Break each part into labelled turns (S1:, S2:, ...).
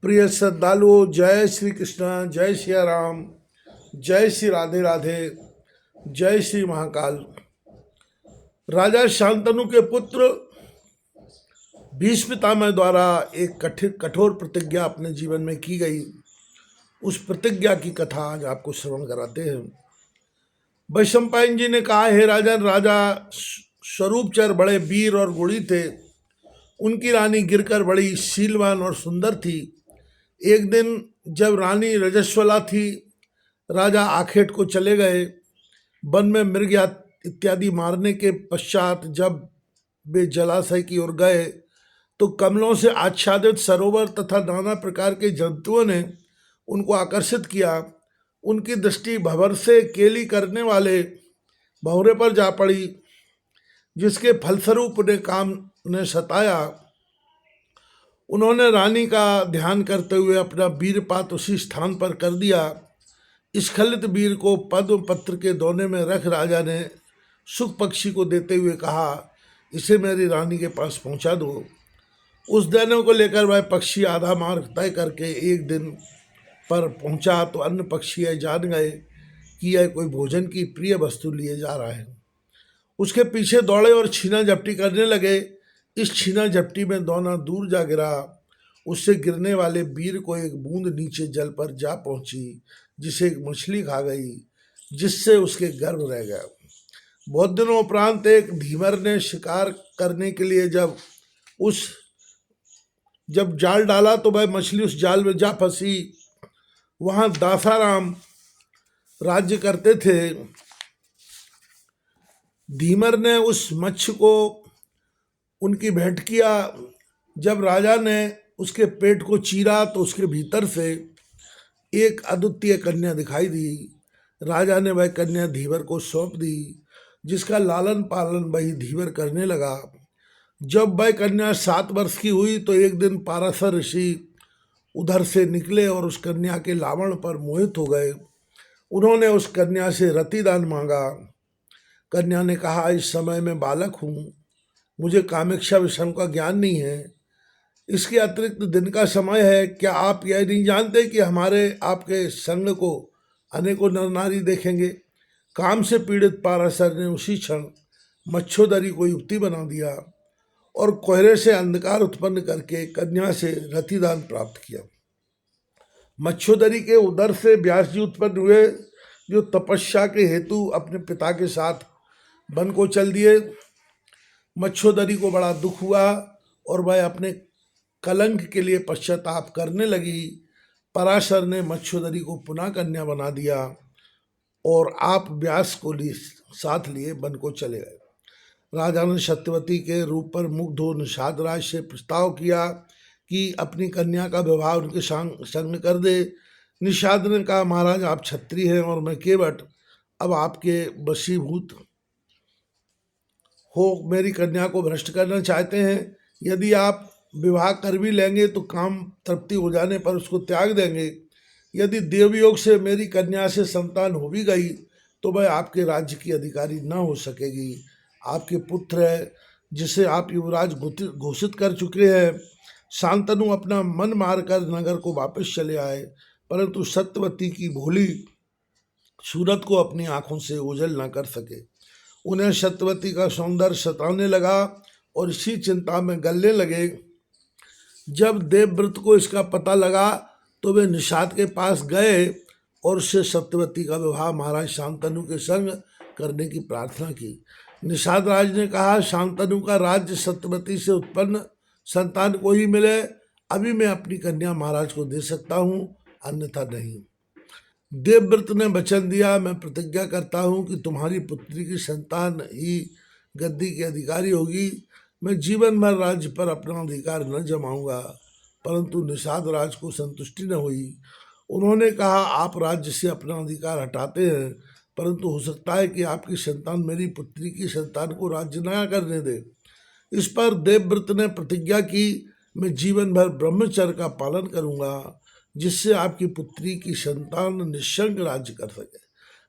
S1: प्रिय श्रद्धालुओं, जय श्री कृष्ण, जय श्री राम, जय श्री राधे राधे, जय श्री महाकाल। राजा शांतनु के पुत्र भीष्म पितामह द्वारा एक कठोर प्रतिज्ञा अपने जीवन में की गई। उस प्रतिज्ञा की कथा आज आपको श्रवण कराते हैं। वैशंपायन जी ने कहा, हे राजन, राजा स्वरूपचर बड़े वीर और गुणी थे। उनकी रानी गिरकर बड़ी शीलवान और सुंदर थी। एक दिन जब रानी रजस्वला थी, राजा आखेट को चले गए। वन में मृग इत्यादि मारने के पश्चात जब वे जलाशय की ओर गए तो कमलों से आच्छादित सरोवर तथा नाना प्रकार के जंतुओं ने उनको आकर्षित किया। उनकी दृष्टि भंवर से केली करने वाले भंवरे पर जा पड़ी, जिसके फलस्वरूप उन्हें काम ने सताया। उन्होंने रानी का ध्यान करते हुए अपना वीरपात उसी स्थान पर कर दिया। स्खलित वीर को पद्म पत्र के दोने में रख राजा ने सुख पक्षी को देते हुए कहा, इसे मेरी रानी के पास पहुंचा दो। उस दोने को लेकर वह पक्षी आधा मार्ग तय करके एक दिन पर पहुंचा तो अन्य पक्षी यह जान गए कि यह कोई भोजन की प्रिय वस्तु लिए जा रहा है। उसके पीछे दौड़े और छीना झपटी करने लगे। इस छीना झपटी में दोना दूर जा गिरा। उससे गिरने वाले वीर को एक बूंद नीचे जल पर जा पहुंची, जिसे एक मछली खा गई, जिससे उसके गर्भ रह गया। बहुत दिनों उपरांत एक धीवर ने शिकार करने के लिए जब जाल डाला तो वह मछली उस जाल में जा फंसी। वहां दासाराम राज्य करते थे। धीमर ने उस मत्स्य को उनकी भेंट किया। जब राजा ने उसके पेट को चीरा तो उसके भीतर से एक अद्वितीय कन्या दिखाई दी। राजा ने वह कन्या धीवर को सौंप दी, जिसका लालन पालन वही धीवर करने लगा। जब वह कन्या 7 वर्ष की हुई तो एक दिन पाराशर ऋषि उधर से निकले और उस कन्या के लावण पर मोहित हो गए। उन्होंने उस कन्या से रतिदान मांगा। कन्या ने कहा, इस समय मैं बालक हूँ, मुझे कामेक्षा विषम का ज्ञान नहीं है। इसके अतिरिक्त दिन का समय है। क्या आप यह नहीं जानते कि हमारे आपके संग को अनेकों नर नारी देखेंगे? काम से पीड़ित पाराशर ने उसी क्षण मच्छोदरी को युक्ति बना दिया और कोहरे से अंधकार उत्पन्न करके कन्या से रतिदान प्राप्त किया। मच्छोदरी के उदर से व्यास जी उत्पन्न हुए, जो तपस्या के हेतु अपने पिता के साथ वन को चल दिए। मच्छोदरी को बड़ा दुख हुआ और वह अपने कलंक के लिए पश्चाताप करने लगी। पराशर ने मच्छोदरी को पुनः कन्या बना दिया और आप व्यास को साथ लिए वन को चले गए। राजा ने सत्यवती के रूप पर मुग्ध हो निषाद राज से प्रस्ताव किया कि अपनी कन्या का विवाह उनके संग कर दे। निषाद ने कहा, महाराज, आप क्षत्रिय हैं और मैं केवट, अब आपके वशीभूत हो मेरी कन्या को भ्रष्ट करना चाहते हैं। यदि आप विवाह कर भी लेंगे तो काम तृप्ति हो जाने पर उसको त्याग देंगे। यदि देवयोग से मेरी कन्या से संतान हो भी गई तो वह आपके राज्य की अधिकारी न हो सकेगी। आपके पुत्र है, जिसे आप युवराज घोषित कर चुके हैं। शांतनु अपना मन मारकर नगर को वापस चले आए, परंतु सत्यवती की भोली सूरत को अपनी आंखों से ओझल न कर सके। उन्हें सत्यवती का सौंदर्य सताने लगा और इसी चिंता में गलने लगे। जब देवव्रत को इसका पता लगा तो वे निषाद के पास गए और उससे सत्यवती का विवाह महाराज शांतनु के संग करने की प्रार्थना की। निषाद राज ने कहा, शांतनु का राज्य सत्यवती से उत्पन्न संतान को ही मिले, अभी मैं अपनी कन्या महाराज को दे सकता हूँ, अन्यथा नहीं। देवव्रत ने वचन दिया, मैं प्रतिज्ञा करता हूँ कि तुम्हारी पुत्री की संतान ही गद्दी की अधिकारी होगी। मैं जीवन भर राज्य पर अपना अधिकार न जमाऊंगा। परंतु निषाद राज को संतुष्टि न हुई। उन्होंने कहा, आप राज्य से अपना अधिकार हटाते हैं, परंतु हो सकता है कि आपकी संतान मेरी पुत्री की संतान को राज्य न करने दे। इस पर देवव्रत ने प्रतिज्ञा की, मैं जीवन भर ब्रह्मचर्य का पालन करूंगा, जिससे आपकी पुत्री की संतान निशंक राज्य कर सके।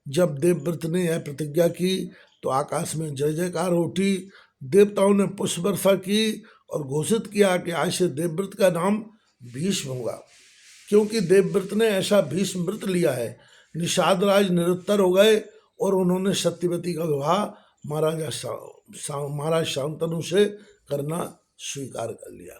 S1: जब देवव्रत ने यह प्रतिज्ञा की तो आकाश में जय जयकार उठी। देवताओं ने पुष्प वर्षा की और घोषित किया कि आज से देवव्रत का नाम भीष्म होगा, क्योंकि देवव्रत ने ऐसा भीष्म व्रत लिया है। निषाद राज निरुत्तर हो गए और उन्होंने सत्यवती का विवाह महाराज शांतनु से करना स्वीकार कर लिया।